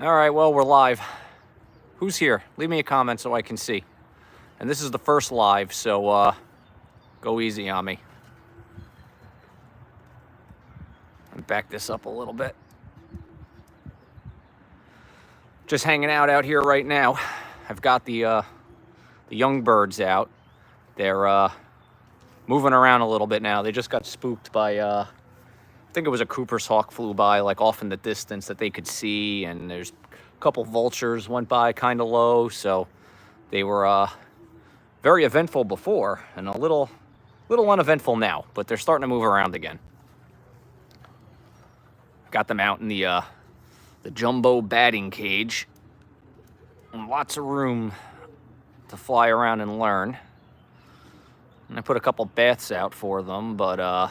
All right, well, we're live. Who's here? Leave me a comment so I can see. And this is the first live, so go easy on me. And back this up a little bit. Just hanging out here right now. I've got the young birds out. They're moving around a little bit now. They just got spooked by, I think it was a Cooper's hawk flew by, like off in the distance that they could see, and there's a couple vultures went by kind of low, so they were very eventful before and a little uneventful now, but they're starting to move around again. Got them out in the jumbo batting cage, and lots of room to fly around and learn. And I put a couple baths out for them, but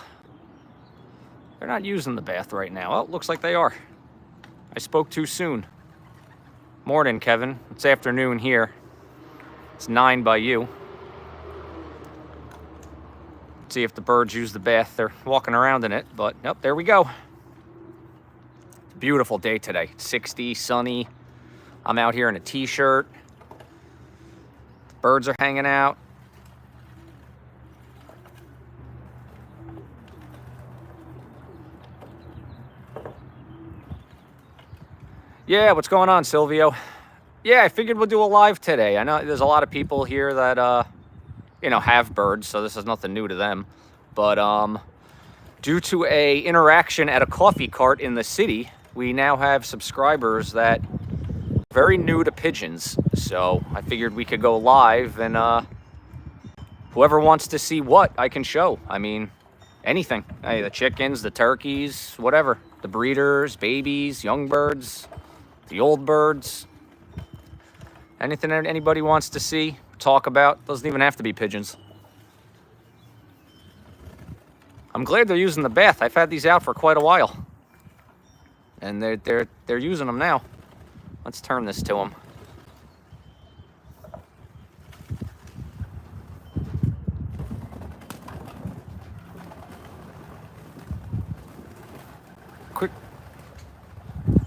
they're not using the bath right now. Oh, looks like they are. I spoke too soon. Morning, Kevin. It's afternoon here. It's 9 by you. Let's see if the birds use the bath. They're walking around in it, but nope, there we go. Beautiful day today. 60, sunny. I'm out here in a t-shirt. The birds are hanging out. Yeah, what's going on, Silvio? Yeah, I figured we'll do a live today. I know there's a lot of people here that, have birds, so this is nothing new to them. But due to a interaction at a coffee cart in the city, we now have subscribers that are very new to pigeons. So I figured we could go live, and whoever wants to see what, I can show. I mean, anything. Hey, the chickens, the turkeys, whatever. The breeders, babies, young birds. The old birds, anything anybody wants to see, talk about. Doesn't even have to be pigeons. I'm glad they're using the bath. I've had these out for quite a while, and they're using them now. Let's turn this to them. Quick.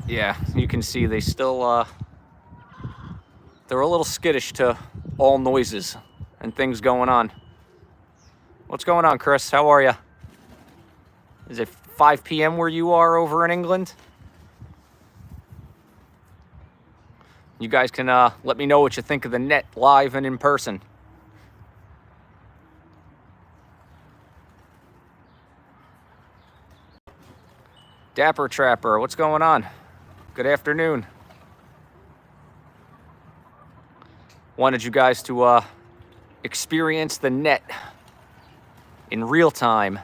Yeah, you can see they still, they're a little skittish to all noises and things going on. What's going on, Chris? How are you? Is it 5 p.m. where you are over in England? You guys can let me know what you think of the net live and in person. Dapper Trapper, what's going on? Good afternoon. Wanted you guys to experience the net in real time.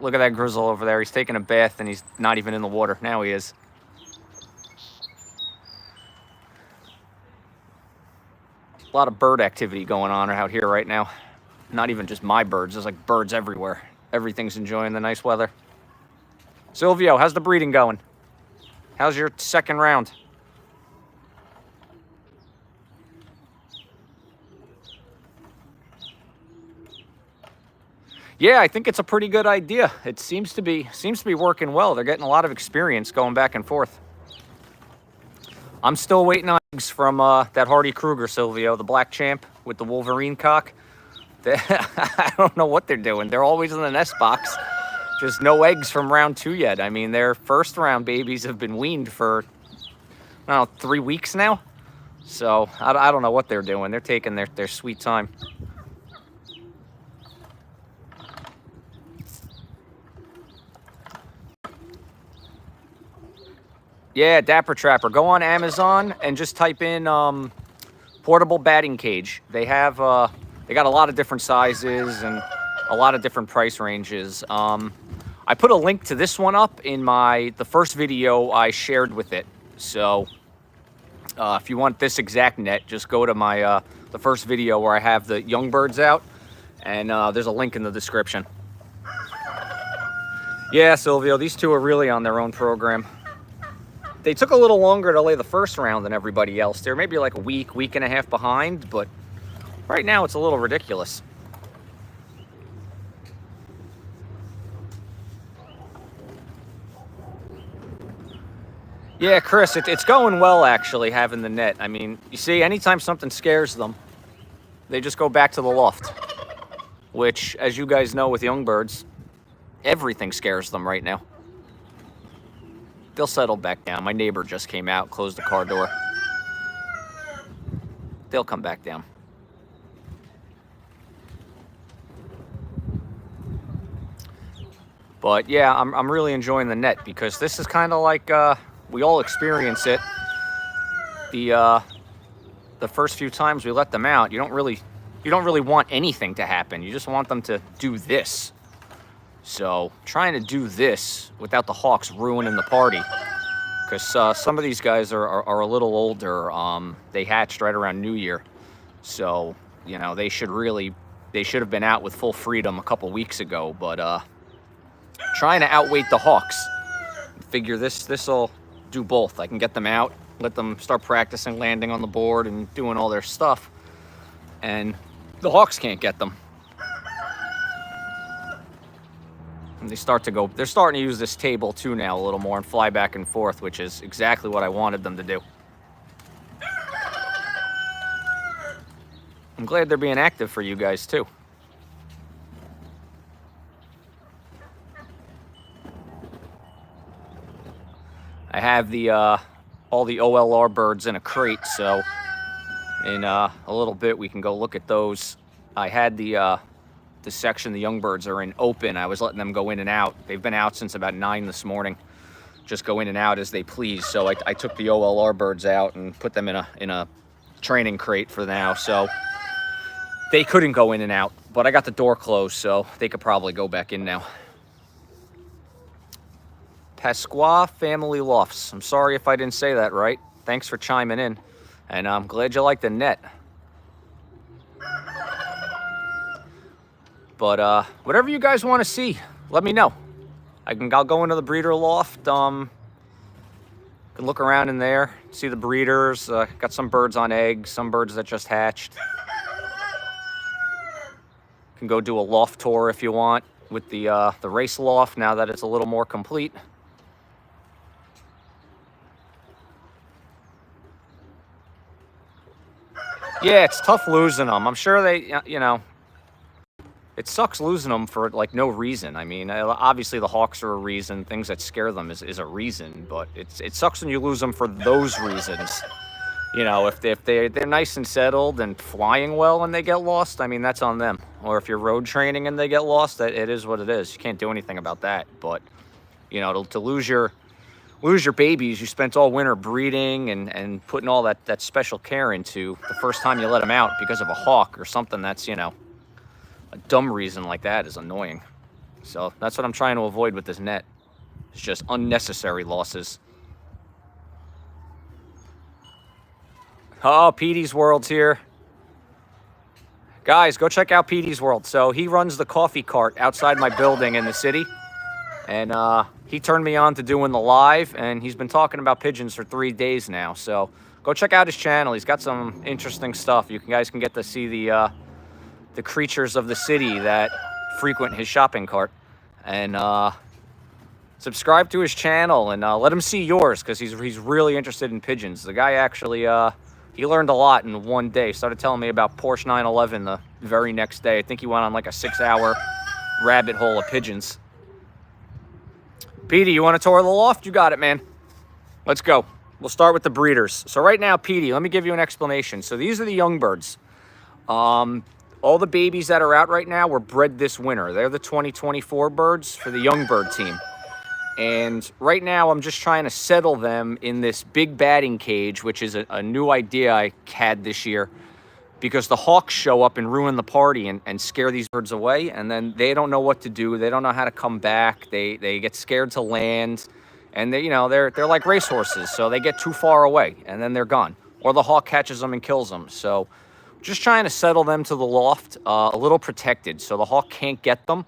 Look at that grizzle over there. He's taking a bath and he's not even in the water. Now he is. A lot of bird activity going on out here right now. Not even just my birds. There's like birds everywhere. Everything's enjoying the nice weather. Silvio, how's the breeding going? How's your second round? Yeah, I think it's a pretty good idea. It seems to be working well. They're getting a lot of experience going back and forth. I'm still waiting on eggs from that Hardy Kruger, Silvio, the black champ with the Wolverine cock. I don't know what they're doing. They're always in the nest box. Just no eggs from round 2 yet. I mean, their first round babies have been weaned for, I don't know, 3 weeks now. So I don't know what they're doing. They're taking their sweet time. Yeah, Dapper Trapper. Go on Amazon and just type in portable batting cage. They have they got a lot of different sizes and a lot of different price ranges. I put a link to this one up in the first video I shared with it. So if you want this exact net, just go to my the first video where I have the young birds out, and there's a link in the description. Yeah, Silvio, these two are really on their own program. They took a little longer to lay the first round than everybody else. They're maybe like a week and a half behind, but right now it's a little ridiculous. Yeah, Chris, it's going well, actually, having the net. I mean, you see, anytime something scares them, they just go back to the loft, which, as you guys know with young birds, everything scares them right now. They'll settle back down. My neighbor just came out, closed the car door. They'll come back down. But yeah, I'm really enjoying the net because this is kind of like we all experience it. The first few times we let them out, you don't really want anything to happen. You just want them to do this. So trying to do this without the hawks ruining the party, because some of these guys are a little older. They hatched right around New Year, so you know they should have been out with full freedom a couple weeks ago. But trying to outweight the hawks. Figure this'll do both. I can get them out, let them start practicing landing on the board and doing all their stuff, and the hawks can't get them. And they're starting to use this table too now a little more and fly back and forth, which is exactly what I wanted them to do. I'm glad they're being active for you guys too. I have all the OLR birds in a crate, so in a little bit we can go look at those. I had the section the young birds are in open. I was letting them go in and out. They've been out since about 9 this morning, just go in and out as they please. So I took the OLR birds out and put them in a training crate for now. So they couldn't go in and out, but I got the door closed, so they could probably go back in now. Pasqua Family Lofts. I'm sorry if I didn't say that right. Thanks for chiming in, and I'm glad you like the net. But whatever you guys want to see, let me know. I'll go into the breeder loft. Can look around in there, see the breeders. Got some birds on eggs, some birds that just hatched. Can go do a loft tour if you want with the race loft now that it's a little more complete. Yeah, it's tough losing them. I'm sure they, you know, it sucks losing them for like no reason. I mean, obviously the hawks are a reason. Things that scare them is a reason, but it sucks when you lose them for those reasons. You know, if they're nice and settled and flying well and they get lost, I mean, that's on them. Or if you're road training and they get lost, it is what it is. You can't do anything about that. But, you know, to lose your babies you spent all winter breeding and putting all that special care into the first time you let them out because of a hawk or something that's, you know, a dumb reason like that is annoying. So that's what I'm trying to avoid with this net. It's just unnecessary losses. Oh, Petey's World's here. Guys, go check out Petey's World. So he runs the coffee cart outside my building in the city. And he turned me on to doing the live, and he's been talking about pigeons for 3 days now. So go check out his channel. He's got some interesting stuff. You guys can get to see the creatures of the city that frequent his shopping cart. And subscribe to his channel and let him see yours, because he's really interested in pigeons. The guy actually, he learned a lot in one day. Started telling me about Porsche 911 the very next day. I think he went on like a 6-hour rabbit hole of pigeons. Petey, you want to tour the loft? You got it, man. Let's go. We'll start with the breeders. So right now, Petey, let me give you an explanation. So these are the young birds. All the babies that are out right now were bred this winter. They're the 2024 birds for the young bird team. And right now, I'm just trying to settle them in this big batting cage, which is a new idea I had this year, because the hawks show up and ruin the party and scare these birds away, and then they don't know what to do. They don't know how to come back. They get scared to land, and they're like racehorses, so they get too far away and then they're gone, or the hawk catches them and kills them. So just trying to settle them to the loft, a little protected, so the hawk can't get them,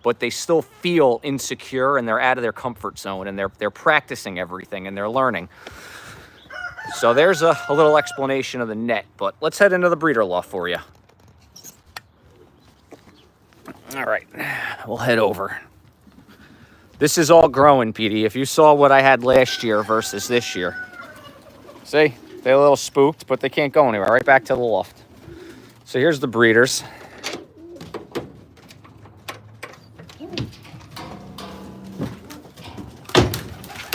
but they still feel insecure and they're out of their comfort zone, and they're practicing everything and they're learning. So there's a little explanation of the net, but let's head into the breeder loft for you. All right, we'll head over. This is all growing, Petey. If you saw what I had last year versus this year. See? They're a little spooked, but they can't go anywhere. Right back to the loft. So here's the breeders.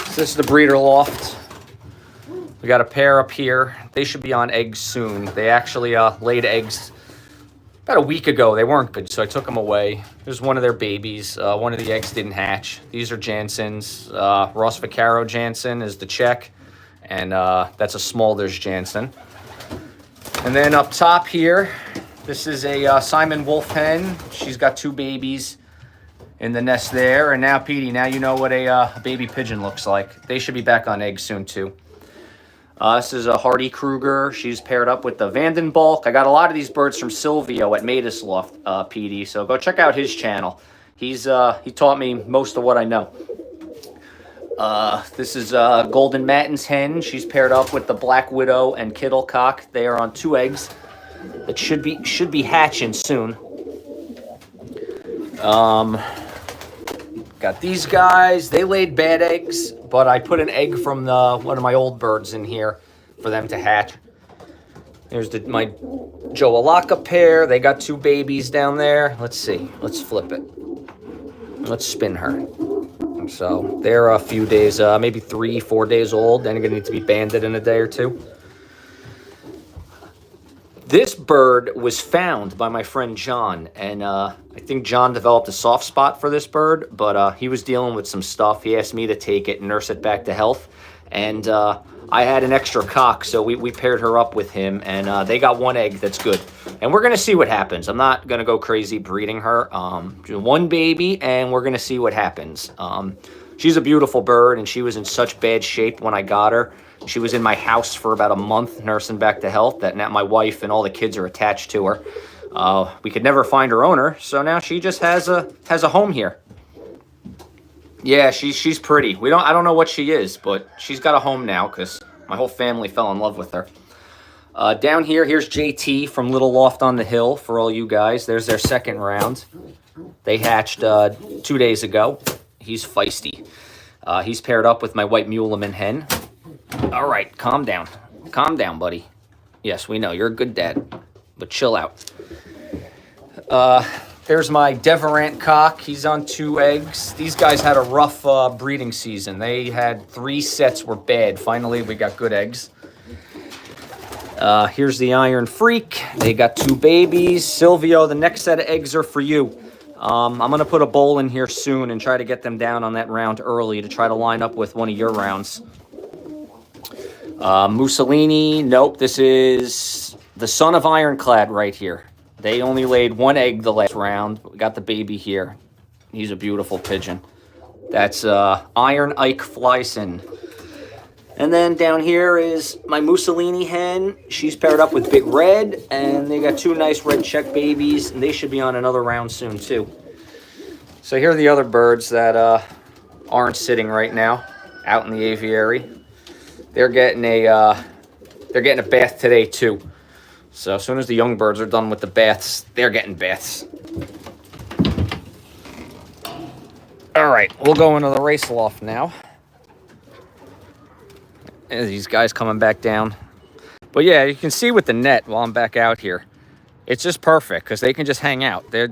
So this is the breeder loft. We got a pair up here. They should be on eggs soon. They actually laid eggs about a week ago. They weren't good, so I took them away. There's one of their babies. One of the eggs didn't hatch. These are Jansons. Ross Vaccaro Jansen is the Czech, and that's a Smulders Jansen. And then up top here, this is a Simon Wolf hen. She's got 2 babies in the nest there. And now, Petey, now you know what a baby pigeon looks like. They should be back on eggs soon, too. This is a Hardy Kruger. She's paired up with the Vandenbalk. I got a lot of these birds from Silvio at Danza Loft, PD. So go check out his channel. He taught me most of what I know. This is Golden Matins hen. She's paired up with the Black Widow and Kittlecock. They are on 2 eggs that should be hatching soon. Got these guys. They laid bad eggs, but I put an egg from one of my old birds in here for them to hatch. There's my Joe Alaka pair. They got 2 babies down there. Let's see. Let's flip it. Let's spin her. So they're a few days, maybe 3-4 days old. Then they're gonna need to be banded in a day or 2. This bird was found by my friend John, and I think John developed a soft spot for this bird, but he was dealing with some stuff. He asked me to take it and nurse it back to health, and I had an extra cock, so we paired her up with him, and they got 1 egg that's good. And we're going to see what happens. I'm not going to go crazy breeding her. 1 baby, and we're going to see what happens. She's a beautiful bird, and she was in such bad shape when I got her. She was in my house for about a month, nursing back to health, that now my wife and all the kids are attached to her. We could never find her owner, so now she just has a home here. Yeah, she's pretty. I don't know what she is, but she's got a home now because my whole family fell in love with her. Down here's JT from Little Loft on the Hill for all you guys. There's their second round. They hatched 2 days ago. He's feisty. He's paired up with my white Muleman hen. All right, calm down. Calm down, buddy. Yes, we know. You're a good dad, but chill out. There's my Deverant cock. He's on 2 eggs. These guys had a rough breeding season. They had 3 sets were bad. Finally, we got good eggs. Here's the Iron Freak. They got 2 babies. Silvio, the next set of eggs are for you. I'm going to put a bowl in here soon and try to get them down on that round early to try to line up with one of your rounds. Mussolini, nope, this is the son of Ironclad right here. They only laid 1 egg the last round. We got the baby here. He's a beautiful pigeon. That's Iron Ike Flyson. And then down here is my Mussolini hen. She's paired up with Big Red, and they got 2 nice red check babies, and they should be on another round soon too. So here are the other birds that aren't sitting right now out in the aviary. They're getting a bath today too. So as soon as the young birds are done with the baths, they're getting baths. All right, we'll go into the race loft now. And these guys coming back down. But yeah, you can see with the net while I'm back out here, it's just perfect because they can just hang out. They're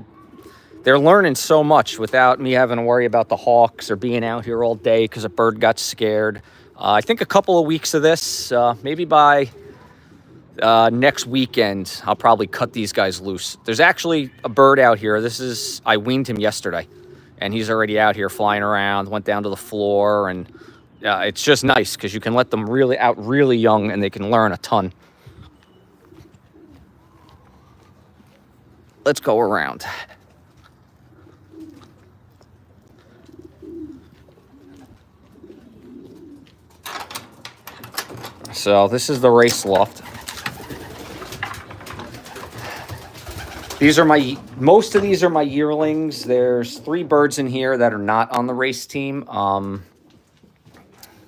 learning so much without me having to worry about the hawks or being out here all day because a bird got scared. I think a couple of weeks of this, maybe by next weekend, I'll probably cut these guys loose. There's actually a bird out here. I weaned him yesterday, and he's already out here flying around, went down to the floor, and it's just nice because you can let them really young, and they can learn a ton. Let's go around. So this is the race loft. Most of these are my yearlings. There's 3 birds in here that are not on the race team.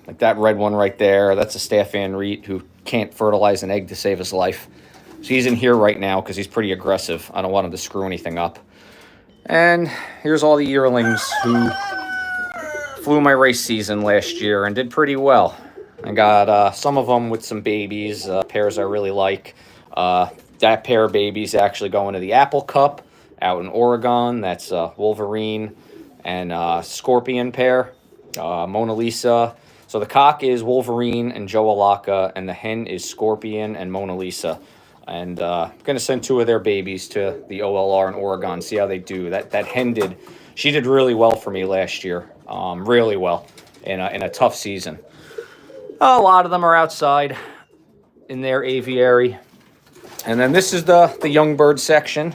Like that red one right there. That's a Staffan Reet who can't fertilize an egg to save his life. So he's in here right now because he's pretty aggressive. I don't want him to screw anything up. And here's all the yearlings who flew my race season last year and did pretty well. I got some of them with some babies, pairs I really like. That pair of babies actually going to the Apple Cup out in Oregon. That's Wolverine and Scorpion pair, Mona Lisa. So the cock is Wolverine and Joe Alaka, and the hen is Scorpion and Mona Lisa. And I'm going to send 2 of their babies to the OLR in Oregon, see how they do. That hen she did really well for me last year, really well in a tough season. A lot of them are outside in their aviary. And then this is the young bird section.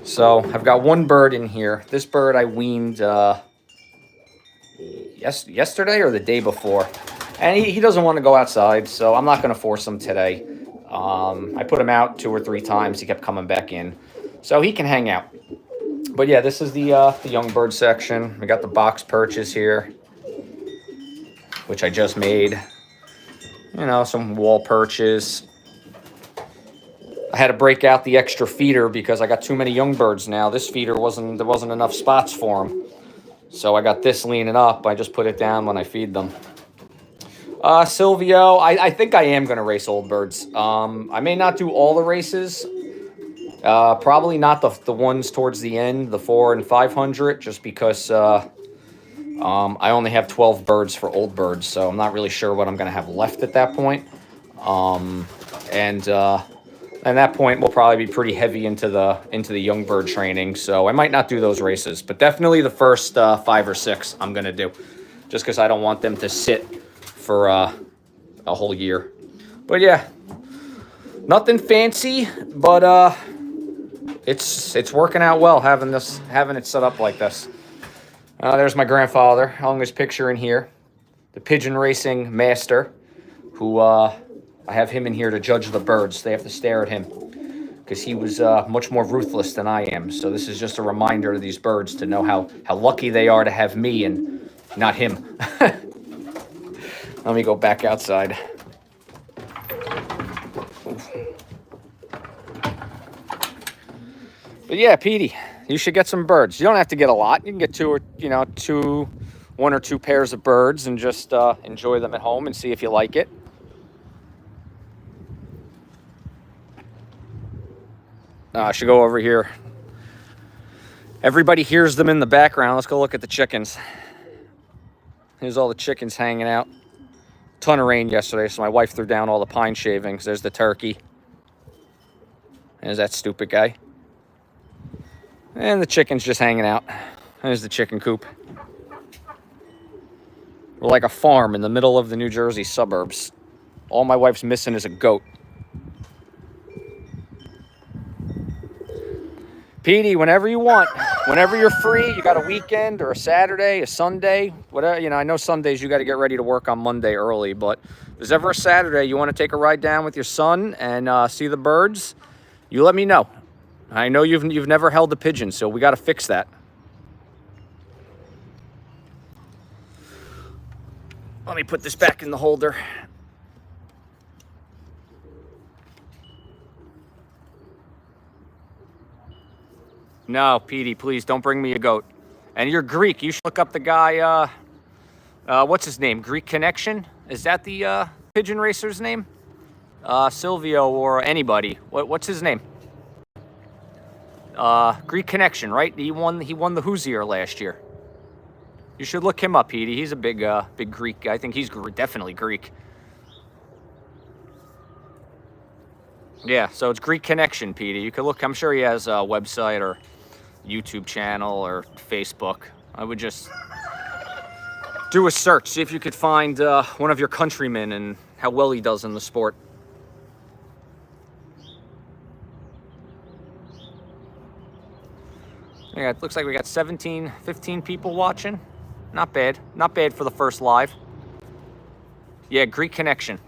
So I've got one bird in here. This bird I weaned yesterday or the day before. And he doesn't want to go outside, so I'm not going to force him today. I put him out 2 or 3 times. He kept coming back in. So he can hang out. But yeah, this is the young bird section. We got the box perches here, which I just made. You know, some wall perches. I had to break out the extra feeder because I got too many young birds now. This feeder there wasn't enough spots for them. So I got this leaning up. I just put it down when I feed them. Silvio, I think I am going to race old birds. I may not do all the races. Probably not the ones towards the end, the 400 and 500, just because I only have 12 birds for old birds, so I'm not really sure what I'm going to have left at that point. And at that point, we'll probably be pretty heavy into the young bird training, so I might not do those races. But definitely the first 5 or 6 I'm going to do, just because I don't want them to sit for a whole year. But yeah, nothing fancy, but it's working out well having it set up like this. There's my grandfather. I hung his picture in here, the pigeon racing master, who I have him in here to judge the birds. They have to stare at him because he was much more ruthless than I am. So this is just a reminder to these birds to know how lucky they are to have me and not him. Let me go back outside. But yeah, Petey, you should get some birds. You don't have to get a lot. You can get 1 or 2 pairs of birds and just enjoy them at home and see if you like it. I should go over here. Everybody hears them in the background. Let's go look at the chickens. Here's all the chickens hanging out. Ton of rain yesterday, so my wife threw down all the pine shavings. There's the turkey. There's that stupid guy. And the chicken's just hanging out. There's the chicken coop. We're like a farm in the middle of the New Jersey suburbs. All my wife's missing is a goat. Petey, whenever you want, whenever you're free, you got a weekend or a Saturday, a Sunday, whatever. I know Sundays you got to get ready to work on Monday early, but if there's ever a Saturday you want to take a ride down with your son and see the birds, you let me know. I know you've never held a pigeon, so we got to fix that. Let me put this back in the holder. No, Petey, please don't bring me a goat. And you're Greek. You should look up the guy, what's his name? Greek Connection? Is that the pigeon racer's name? Silvio or anybody. What's his name? Greek Connection, right? He won the Hoosier last year. You should look him up, Petey. He's a big Greek guy. I think he's definitely Greek. Yeah, so it's Greek Connection, Petey. You could look. I'm sure he has a website or YouTube channel or Facebook. I would just do a search, see if you could find one of your countrymen and how well he does in the sport. Yeah, it looks like we got 15 people watching. Not bad. Not bad for the first live. Yeah, Greek Connection.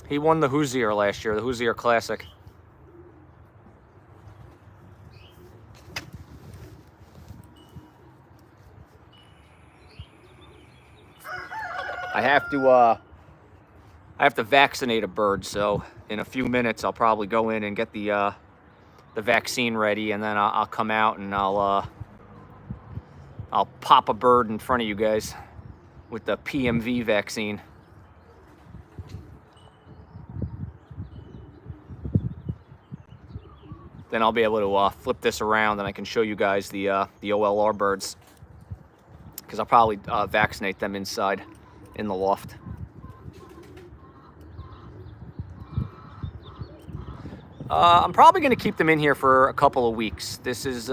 He won the Hoosier last year, the Hoosier Classic. I have to vaccinate a bird, so in a few minutes I'll probably go in and get the vaccine ready, and then I'll come out and I'll I'll pop a bird in front of you guys with the PMV vaccine. Then I'll be able to flip this around and I can show you guys the OLR birds, because I'll probably vaccinate them inside in the loft. I'm probably going to keep them in here for a couple of weeks. This is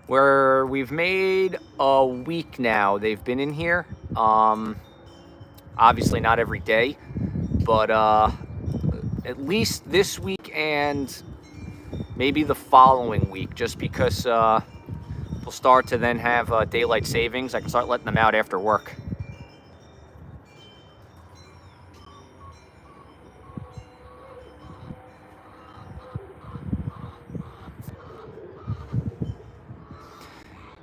where we've made a week now. They've been in here. Obviously not every day, but at least this week and maybe the following week, just because we'll start to then have daylight savings. I can start letting them out after work.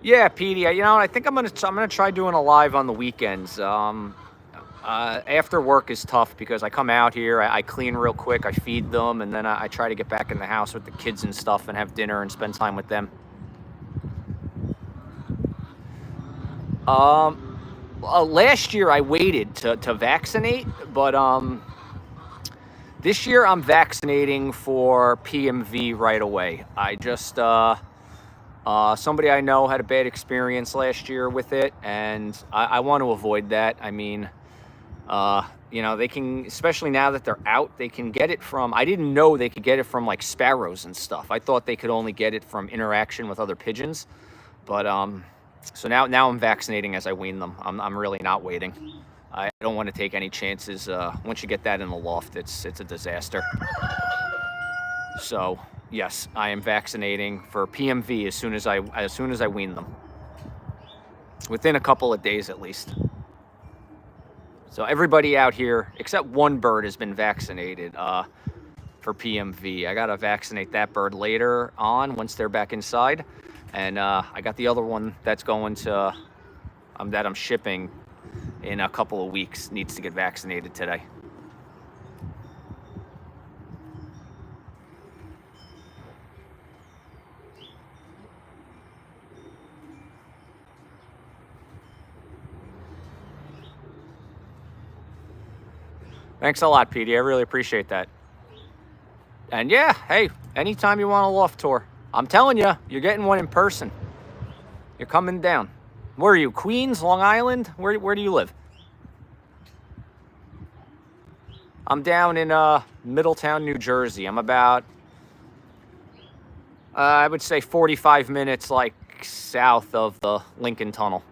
Yeah, Petey, you know, I think I'm gonna try doing a live on the weekends. After work is tough because I come out here, I clean real quick, I feed them, and then I try to get back in the house with the kids and stuff and have dinner and spend time with them. Last year I waited to vaccinate, but this year I'm vaccinating for PMV right away. I just somebody I know had a bad experience last year with it, and I want to avoid that. I mean, you know, they can, especially now that they're out, they can get it from, I didn't know they could get it from like sparrows and stuff. I thought they could only get it from interaction with other pigeons. But so now I'm vaccinating as I wean them. I'm really not waiting. I don't want to take any chances. Once you get that in the loft, it's a disaster. So yes, I am vaccinating for PMV as soon as I wean them. Within a couple of days at least. So everybody out here, except one bird, has been vaccinated for PMV. I gotta vaccinate that bird later on once they're back inside. And I got the other one that's going to, that I'm shipping in a couple of weeks, needs to get vaccinated today. Thanks a lot, Petey. I really appreciate that. And yeah, hey, anytime you want a loft tour, I'm telling you, you're getting one in person. You're coming down. Where are you? Queens, Long Island? Where do you live? I'm down in Middletown, New Jersey. I'm about, I would say 45 minutes like south of the Lincoln Tunnel.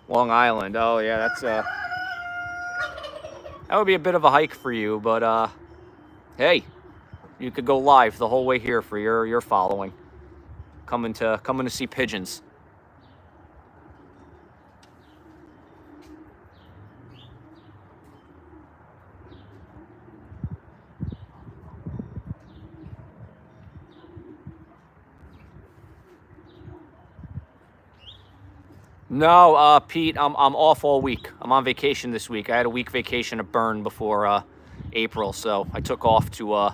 Long Island. Oh yeah, that's that would be a bit of a hike for you, but hey, you could go live the whole way here for your following. Coming to see pigeons. No, Pete, I'm off all week. I'm on vacation this week. I had a week vacation to burn before April, so I took off to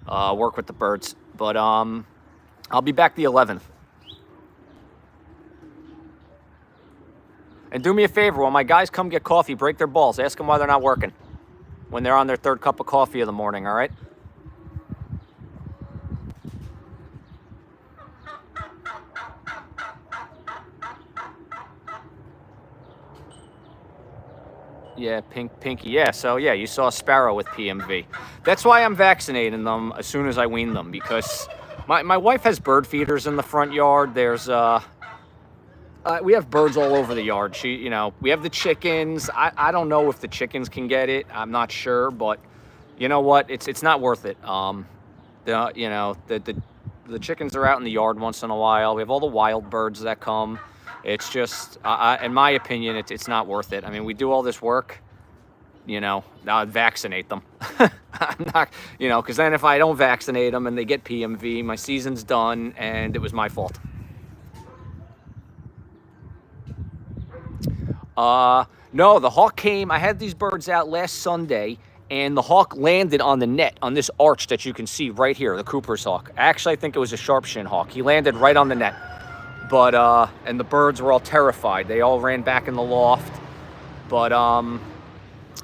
work with the birds. But I'll be back the 11th. And do me a favor, when my guys come get coffee, break their balls. Ask them why they're not working when they're on their third cup of coffee of the morning, all right? Yeah, Pinky. Yeah, so yeah, you saw a sparrow with PMV. That's why I'm vaccinating them as soon as I wean them, because my wife has bird feeders in the front yard. There's we have birds all over the yard. We have the chickens. I don't know if the chickens can get it. I'm not sure, but you know what? It's not worth it. The chickens are out in the yard once in a while. We have all the wild birds that come. It's just, in my opinion, it's not worth it. I mean, we do all this work, now I'd vaccinate them. I'm not, because then if I don't vaccinate them and they get PMV, my season's done and it was my fault. No, the hawk came. I had these birds out last Sunday, and the hawk landed on the net on this arch that you can see right here, the Cooper's hawk. Actually, I think it was a sharp-shin hawk. He landed right on the net. But, and the birds were all terrified. They all ran back in the loft. But,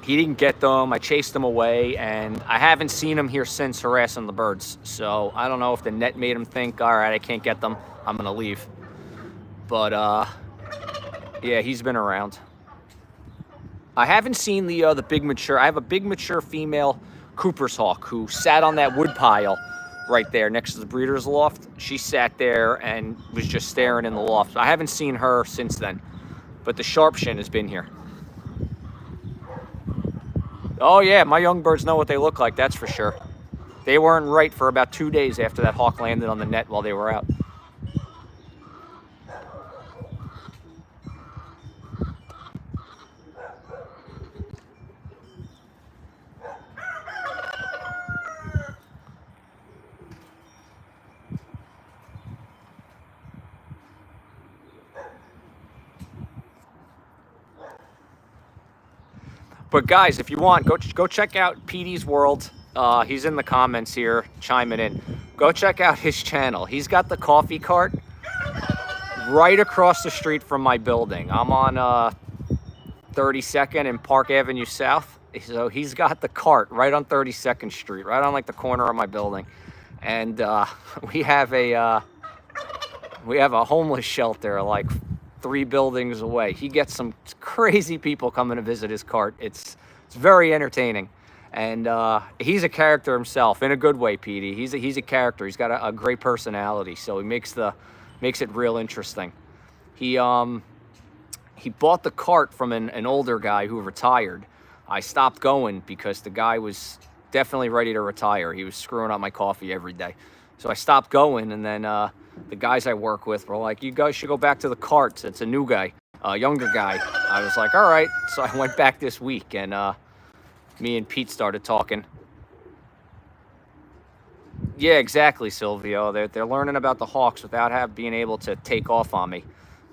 he didn't get them. I chased them away, and I haven't seen him here since harassing the birds. So I don't know if the net made him think, all right, I can't get them, I'm gonna leave. But yeah, he's been around. I haven't seen the big mature. I have a big mature female Cooper's hawk who sat on that wood pile right there next to the breeder's loft. She sat there and was just staring in the loft. I haven't seen her since then, but the sharp-shin has been here. Oh yeah, my young birds know what they look like, that's for sure. They weren't right for about 2 days after that hawk landed on the net while they were out. But guys, if you want, go check out Petey's World. He's in the comments here, chiming in. Go check out his channel. He's got the coffee cart right across the street from my building. I'm on 32nd and Park Avenue South. So he's got the cart right on 32nd Street, right on like the corner of my building. And we have a homeless shelter like 3 buildings away. He gets some crazy people coming to visit his cart. It's very entertaining, and he's a character himself in a good way. Petey, he's a character. He's got a great personality, so he makes it real interesting. He bought the cart from an older guy who retired. I stopped going because the guy was definitely ready to retire. He was screwing up my coffee every day, so I stopped going, and then the guys I work with were like, you guys should go back to the carts. It's a new guy, a younger guy. I was like, all right. So I went back this week, and me and Pete started talking. Yeah, exactly, Silvio. They're learning about the hawks without being able to take off on me.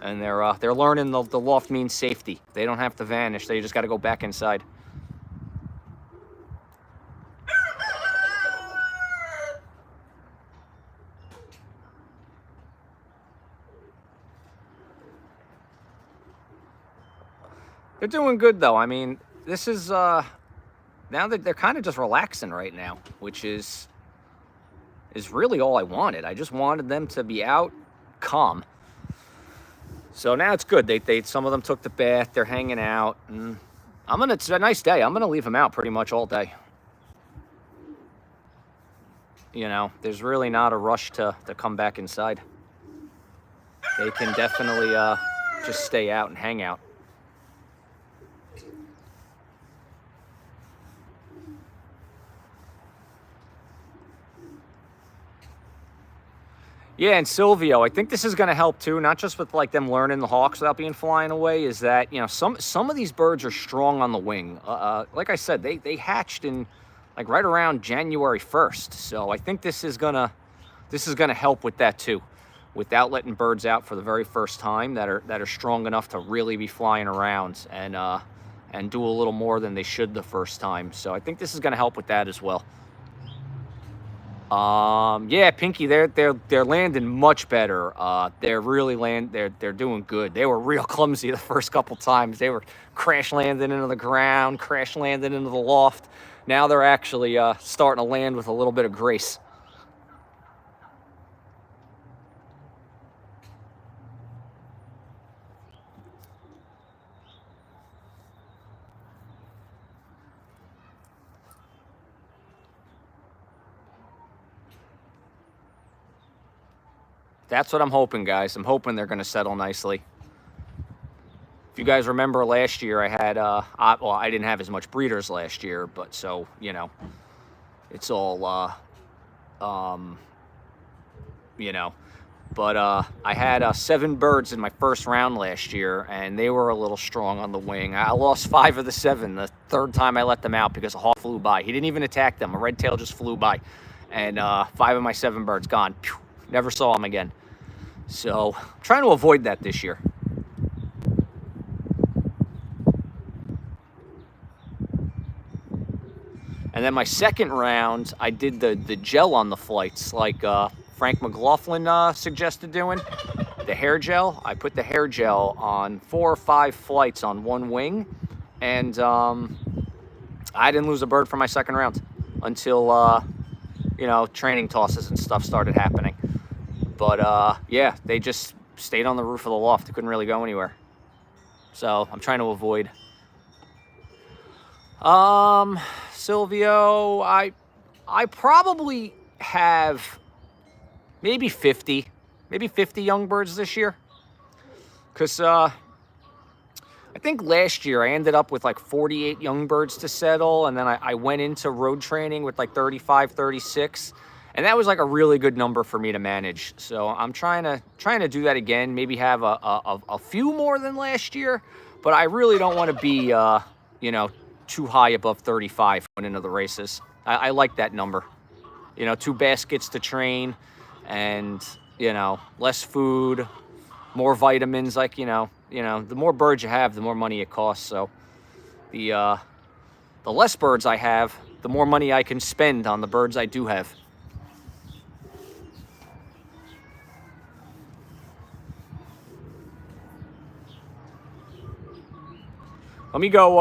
And they're learning the loft means safety. They don't have to vanish. They just got to go back inside. They're doing good, though. I mean, this is, now that they're kind of just relaxing right now, which is really all I wanted. I just wanted them to be out, calm. So now it's good. Some of them took the bath. They're hanging out. And it's a nice day. I'm going to leave them out pretty much all day. You know, there's really not a rush to come back inside. They can definitely just stay out and hang out. Yeah, and Silvio, I think this is going to help too, not just with like them learning the hawks without being flying away, is that, you know, some of these birds are strong on the wing. Like I said, they hatched in like right around January 1st. So I think this is gonna help with that too, without letting birds out for the very first time that are strong enough to really be flying around and do a little more than they should the first time. So I think this is going to help with that as well. Yeah, Pinky, they're landing much better. They're doing good. They were real clumsy the first couple times. They were crash landing into the ground, crash landing into the loft. Now they're actually starting to land with a little bit of grace. That's what I'm hoping, guys. I'm hoping they're going to settle nicely. If you guys remember last year, I had, well, I didn't have as much breeders last year, but so, you know, it's all, you know, but I had 7 birds in my first round last year, and they were a little strong on the wing. I lost 5 of the 7 the third time I let them out because a hawk flew by. He didn't even attack them. A red tail just flew by, and 5 of my 7 birds gone. Pew, never saw them again. So, I'm trying to avoid that this year. And then my second round, I did the gel on the flights, like Frank McLaughlin suggested doing. The hair gel, I put the hair gel on 4 or 5 flights on one wing, and I didn't lose a bird for my second round until, you know, training tosses and stuff started happening. But yeah, they just stayed on the roof of the loft. They couldn't really go anywhere. So I'm trying to avoid. Silvio, I probably have maybe 50 young birds this year. Because I think last year I ended up with like 48 young birds to settle, and then I went into road training with like 35, 36. And that was like a really good number for me to manage. So I'm trying to do that again, maybe have a few more than last year, but I really don't want to be, you know, too high above 35 going into the races. I like that number. You know, 2 baskets to train and, you know, less food, more vitamins. Like, you know, the more birds you have, the more money it costs. So the less birds I have, the more money I can spend on the birds I do have. Let me go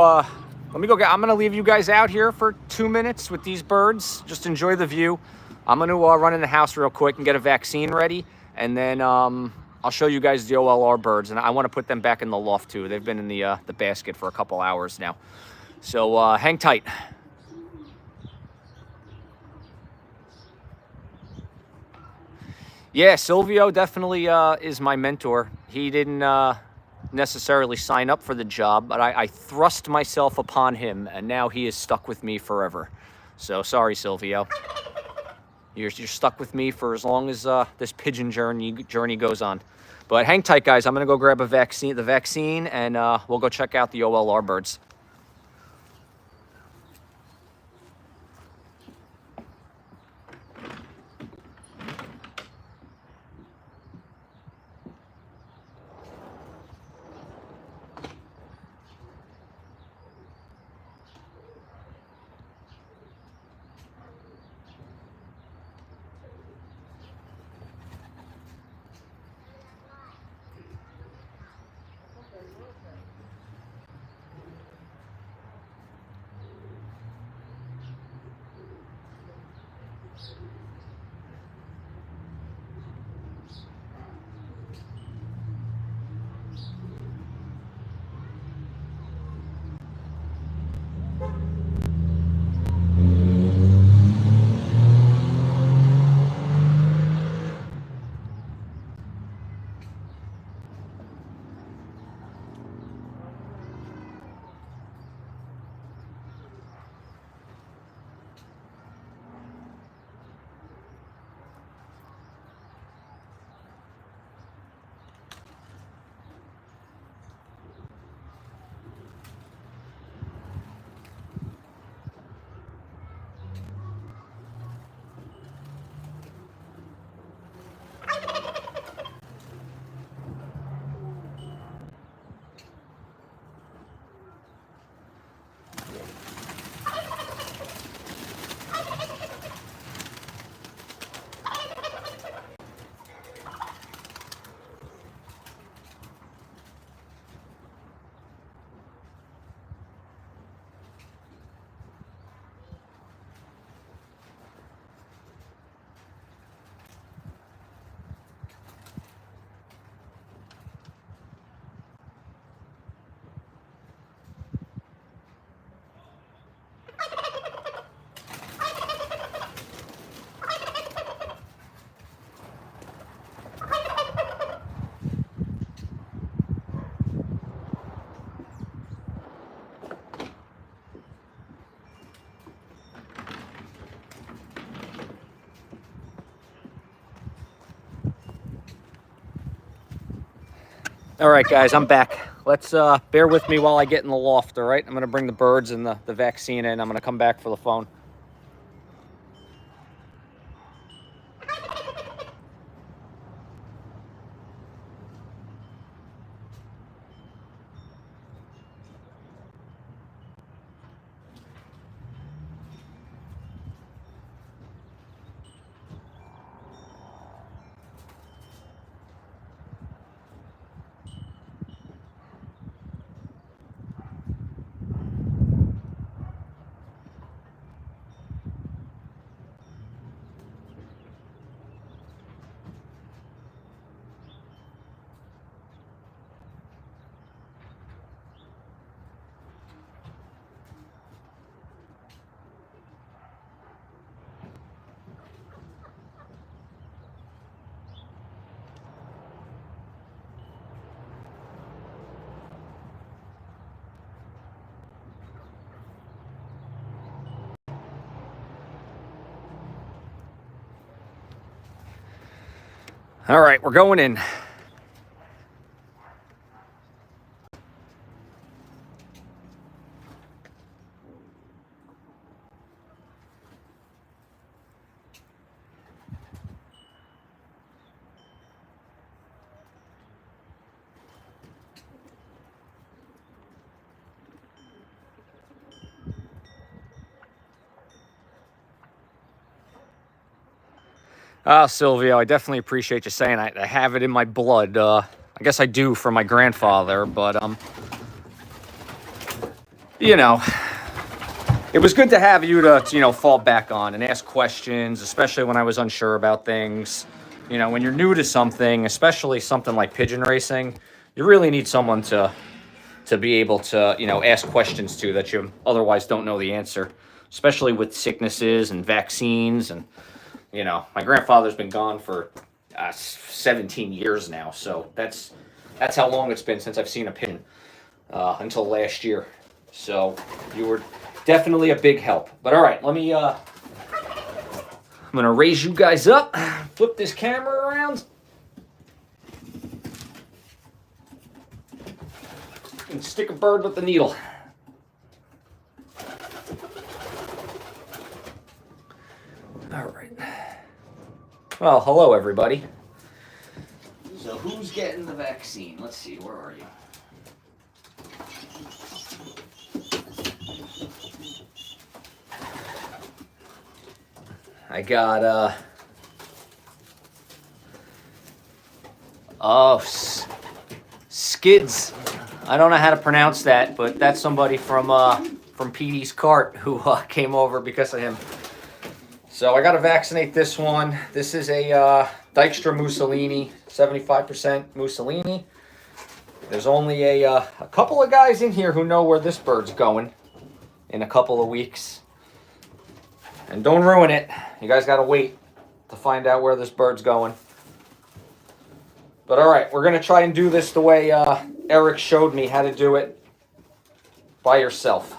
I'm gonna leave you guys out here for 2 minutes with these birds. Just enjoy the view. I'm gonna run in the house real quick and get a vaccine ready, and then I'll show you guys the OLR birds, and I want to put them back in the loft too. They've been in the basket for a couple hours now. So hang tight. Yeah, Silvio definitely is my mentor. He didn't necessarily sign up for the job, but I thrust myself upon him, and now he is stuck with me forever. So sorry, Silvio. You're stuck with me for as long as this pigeon journey goes on. But hang tight, guys. I'm gonna go grab the vaccine, and we'll go check out the OLR birds. All right, guys, I'm back. Let's bear with me while I get in the loft, all right? I'm going to bring the birds and the vaccine in. I'm going to come back for the phone. All right, we're going in. Silvio, I definitely appreciate you saying I have it in my blood. I guess I do from my grandfather, but you know, it was good to have you to fall back on and ask questions, especially when I was unsure about things. You know, when you're new to something, especially something like pigeon racing, you really need someone to be able to, ask questions to that you otherwise don't know the answer, especially with sicknesses and vaccines. And my grandfather's been gone for 17 years now, so that's how long it's been since I've seen a pigeon, until last year. So you were definitely a big help. But all right, I'm gonna raise you guys up, flip this camera around, and stick a bird with the needle. All right. Well, hello, everybody. So who's getting the vaccine? Let's see, where are you? I got, Skids. I don't know how to pronounce that, but that's somebody from Petey's cart who came over because of him. So I got to vaccinate this one. This is a Dykstra Mussolini, 75% Mussolini. There's only a couple of guys in here who know where this bird's going in a couple of weeks. And don't ruin it. You guys got to wait to find out where this bird's going. But all right, we're going to try and do this the way Eric showed me how to do it by yourself.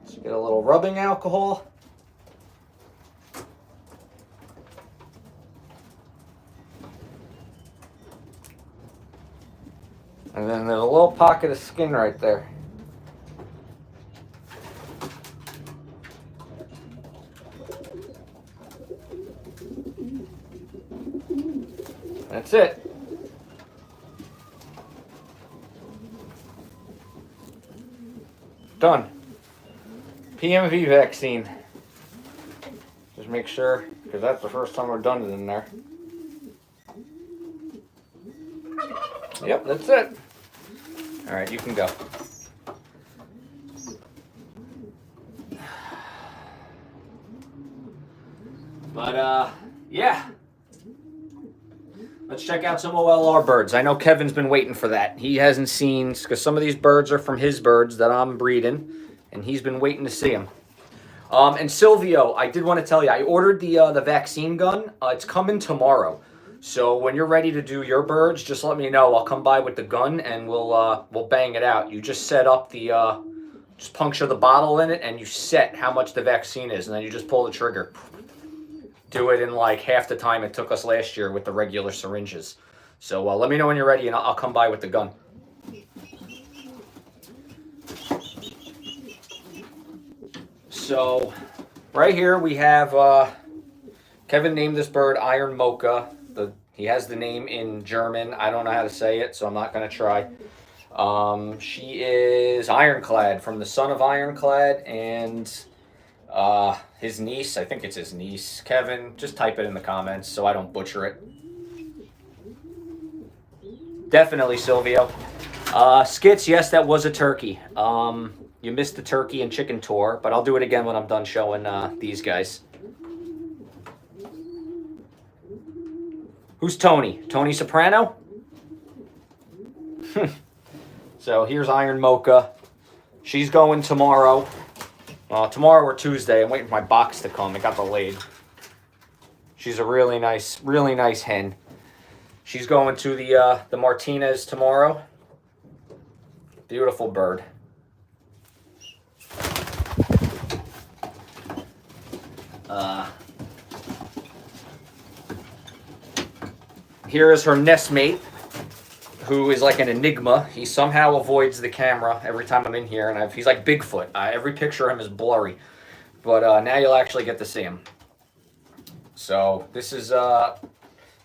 Let's get a little rubbing alcohol. And then there's a little pocket of skin right there. That's it. Done. PMV vaccine. Just make sure, because that's the first time we've done it in there. Yep, that's it. All right, you can go. But, yeah. Let's check out some OLR birds. I know Kevin's been waiting for that. He hasn't seen, because some of these birds are from his birds that I'm breeding, and he's been waiting to see them. And Silvio, I did want to tell you, I ordered the vaccine gun. It's coming tomorrow. So when you're ready to do your birds, just let me know. I'll come by with the gun and we'll bang it out. You just set up the, just puncture the bottle in it and you set how much the vaccine is, and then you just pull the trigger. Do it in like half the time it took us last year with the regular syringes. So let me know when you're ready and I'll come by with the gun. So right here we have, Kevin named this bird Iron Mocha. He has the name in German. I don't know how to say it, so I'm not going to try. She is Ironclad, from the son of Ironclad, and his niece. I think it's his niece. Kevin, just type it in the comments so I don't butcher it. Definitely, Silvio. Skits, yes, that was a turkey. You missed the turkey and chicken tour, but I'll do it again when I'm done showing these guys. Who's Tony? Tony Soprano? So here's Iron Mocha. She's going tomorrow. Tomorrow or Tuesday. I'm waiting for my box to come. It got delayed. She's a really nice hen. She's going to the Martinez tomorrow. Beautiful bird. Here is her nestmate, who is like an enigma. He somehow avoids the camera every time I'm in here, and he's like Bigfoot. Every picture of him is blurry, but now you'll actually get to see him. So this is the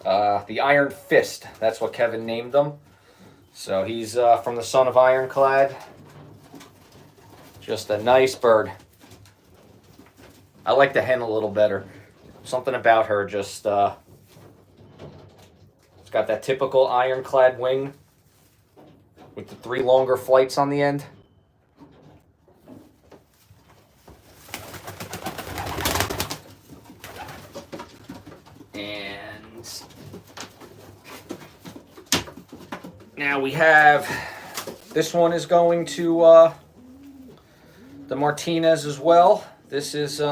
Iron Fist. That's what Kevin named them. So he's from the son of Ironclad. Just a nice bird. I like the hen a little better. Something about her just... it's got that typical Ironclad wing with the 3 longer flights on the end. And now we have, this one is going to the Martinez as well. This is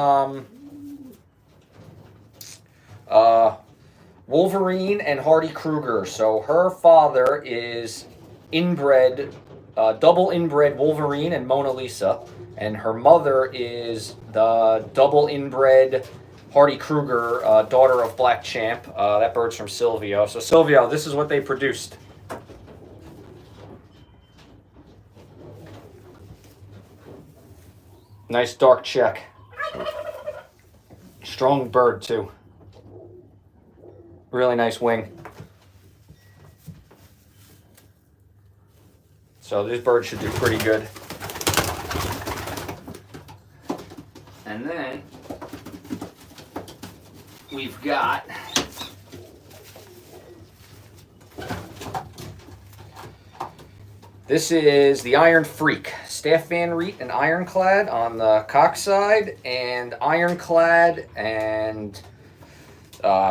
Wolverine and Hardy Kruger. So her father is inbred, double inbred Wolverine and Mona Lisa, and her mother is the double inbred Hardy Kruger, daughter of Black Champ. That bird's from Silvio. So Silvio, this is what they produced. Nice dark check. Strong bird too. Really nice wing. So this bird should do pretty good. And then we've got this is the Iron Freak. Staff Van Riet and Ironclad on the cock side, and Ironclad and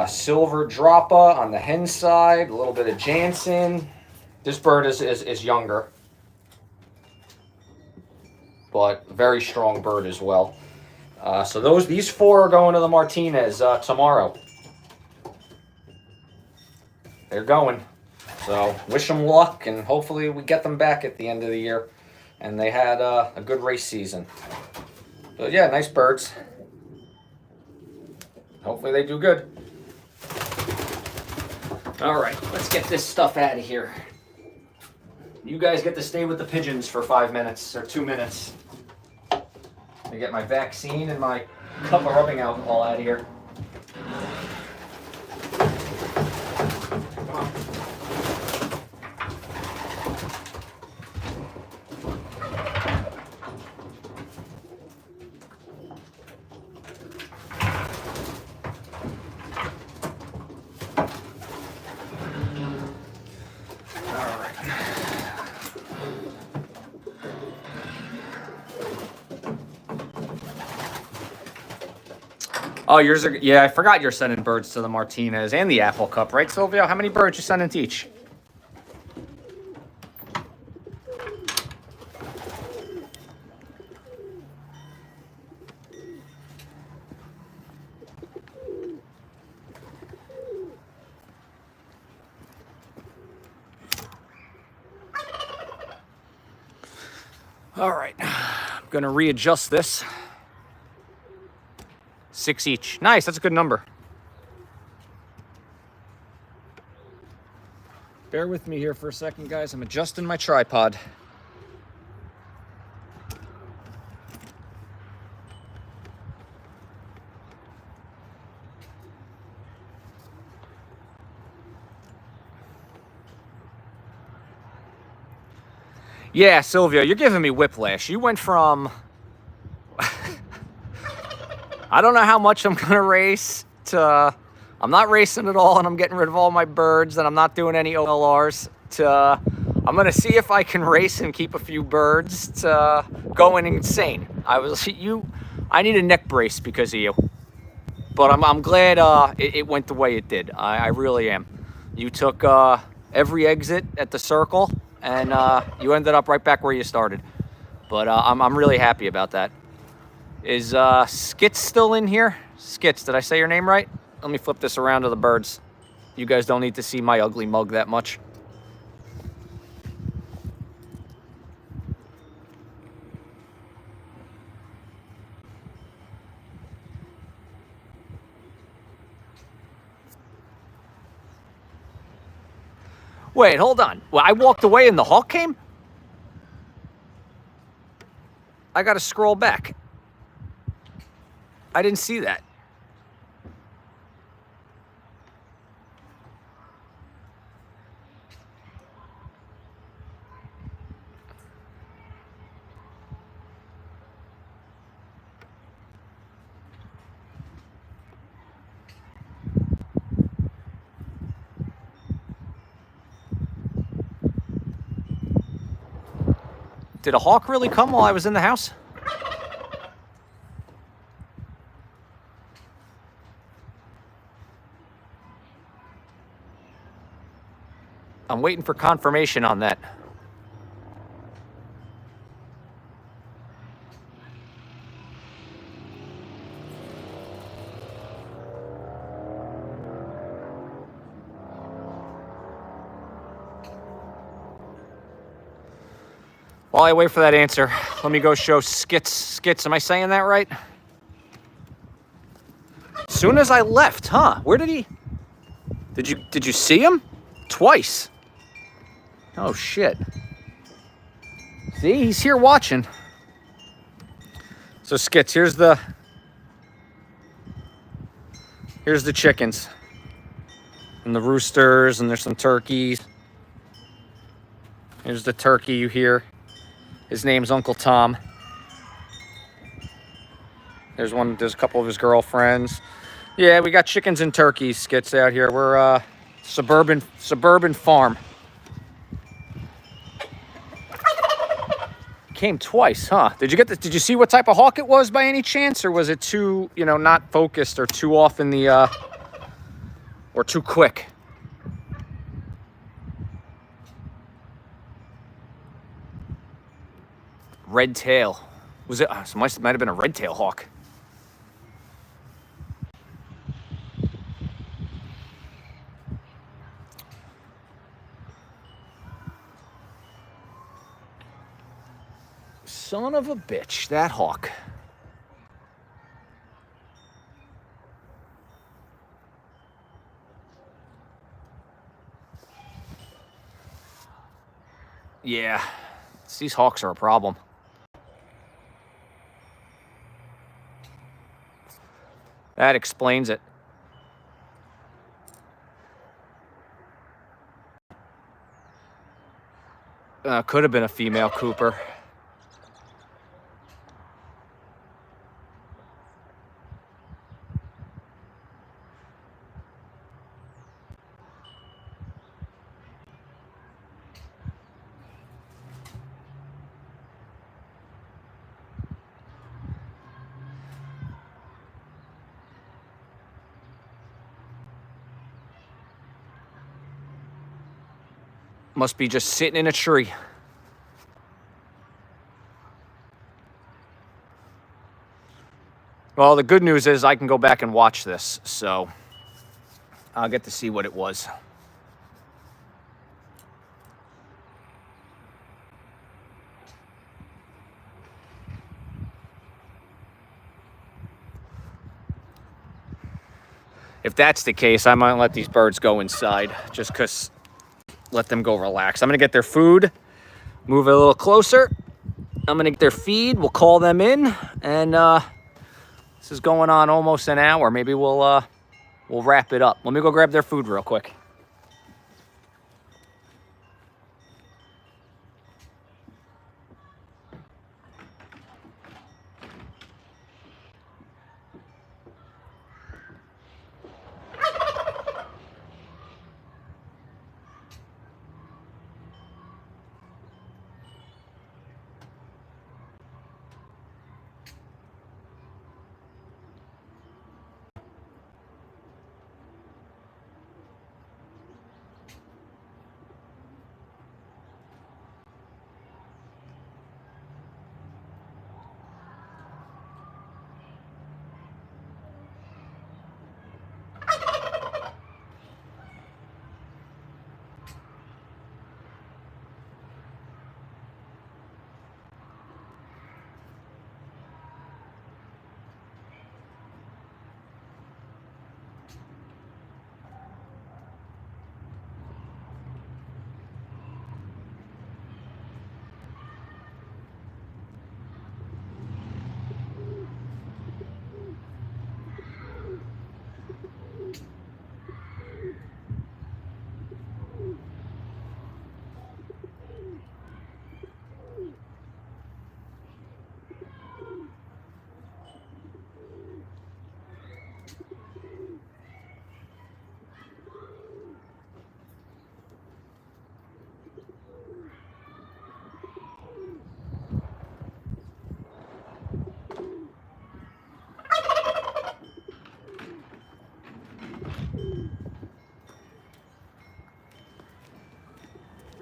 Silver Droppa on the hen side. A little bit of Jansen. This bird is younger, but very strong bird as well. So these 4 are going to the Martinez tomorrow. They're going. So wish them luck, and hopefully we get them back at the end of the year. And they had a good race season. But yeah, nice birds. Hopefully they do good. All right, let's get this stuff out of here. You guys get to stay with the pigeons for 5 minutes or 2 minutes. I get my vaccine and my cup of rubbing alcohol out of here. Oh, yours are... Yeah, I forgot you're sending birds to the Martinez and the Apple Cup, right, Silvio? How many birds you sending to each? All right. I'm going to readjust this. 6 each. Nice, that's a good number. Bear with me here for a second, guys. I'm adjusting my tripod. Yeah, Silvio, you're giving me whiplash. You went from... I don't know how much I'm going to race to I'm not racing at all and I'm getting rid of all my birds and I'm not doing any OLRs to I'm going to see if I can race and keep a few birds to going insane. I need a neck brace because of you. But I'm glad it went the way it did. I really am. You took every exit at the circle and you ended up right back where you started. But I'm really happy about that. Is Skits still in here? Skits, did I say your name right? Let me flip this around to the birds. You guys don't need to see my ugly mug that much. Wait, hold on. Well, I walked away and the hawk came? I gotta scroll back. I didn't see that. Did a hawk really come while I was in the house? I'm waiting for confirmation on that. While I wait for that answer, let me go show Skits. Am I saying that right? Soon as I left, huh? Where did he? Did you see him? Twice. Oh shit. See, he's here watching. So Skits, here's the chickens. And the roosters, and there's some turkeys. Here's the turkey you hear. His name's Uncle Tom. There's a couple of his girlfriends. Yeah, we got chickens and turkeys, Skits, out here. We're suburban farm. Came twice, huh? Did you see what type of hawk it was by any chance, or was it too, not focused or too off in the or too quick? Red tail. Was it? Might have been a red tail hawk. Son of a bitch, that hawk. Yeah, these hawks are a problem. That explains it. Could have been a female Cooper. Must be just sitting in a tree. Well, the good news is I can go back and watch this, so I'll get to see what it was. If that's the case, I might let these birds go inside, just because let them go relax. I'm going to get their food, move it a little closer. I'm going to get their feed. We'll call them in, and this is going on almost an hour. Maybe we'll wrap it up. Let me go grab their food real quick.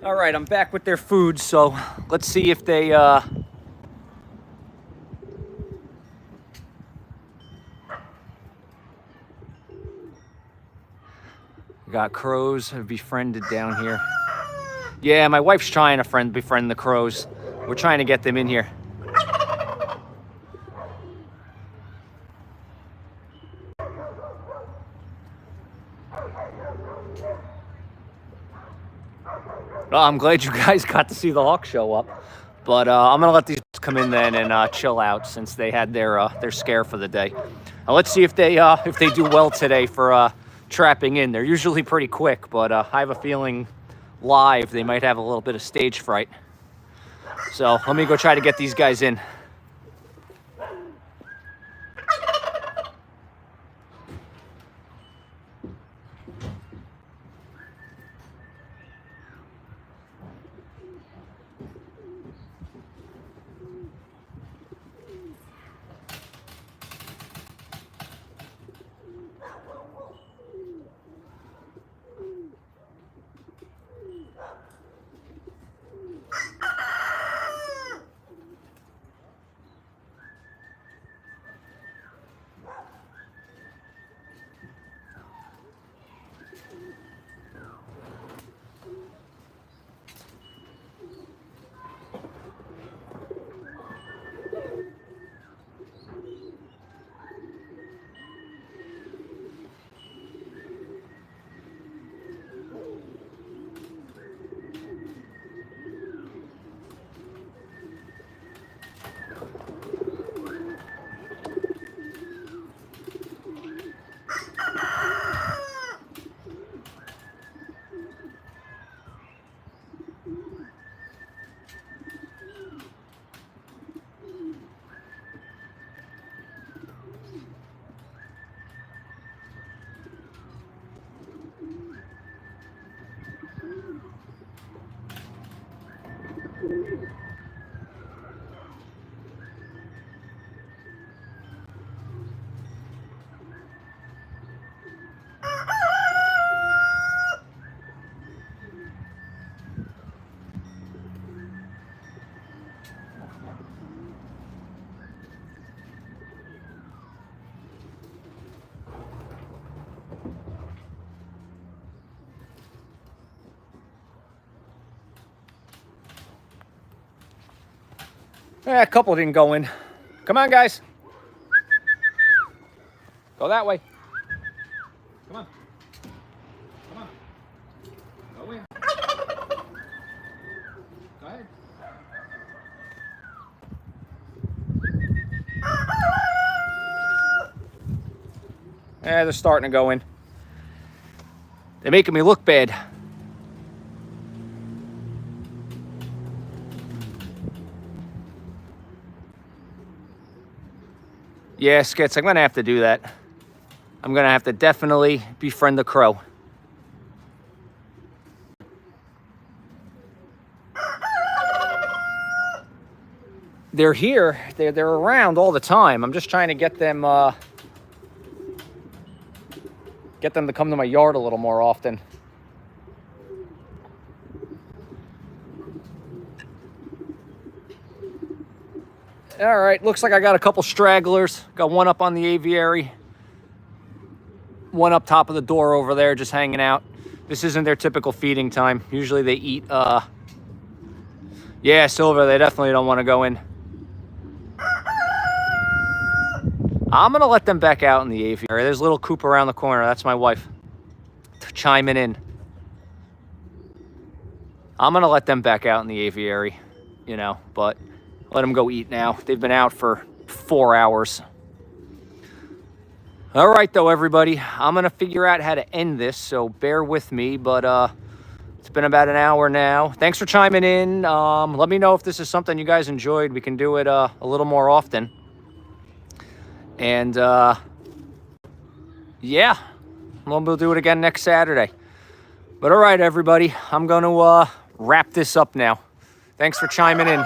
All right, I'm back with their food, so let's see if they got crows befriended down here. Yeah, my wife's trying to befriend the crows. We're trying to get them in here. Well, I'm glad you guys got to see the hawk show up, but I'm gonna let these come in then and chill out since they had their scare for the day. Now let's see if they do well today for trapping in. They're usually pretty quick, but I have a feeling live they might have a little bit of stage fright. So let me go try to get these guys in. A couple didn't go in. Come on, guys. Go that way. Come on. Come on. Go in. Go ahead. Yeah, they're starting to go in. They're making me look bad. Yeah, Skits, I'm going to have to do that. I'm going to have to definitely befriend the crow. They're here. They're around all the time. I'm just trying to get them to come to my yard a little more often. All right, looks like I got a couple stragglers. Got one up on the aviary. One up top of the door over there just hanging out. This isn't their typical feeding time. Usually they eat, yeah, Silver, they definitely don't want to go in. I'm going to let them back out in the aviary. There's a little coop around the corner. That's my wife chiming in. I'm going to let them back out in the aviary, you know, but let them go eat now. They've been out for 4 hours. All right, though, everybody. I'm going to figure out how to end this, so bear with me. But it's been about an hour now. Thanks for chiming in. Let me know if this is something you guys enjoyed. We can do it a little more often. And, yeah, we'll do it again next Saturday. But all right, everybody. I'm going to wrap this up now. Thanks for chiming in.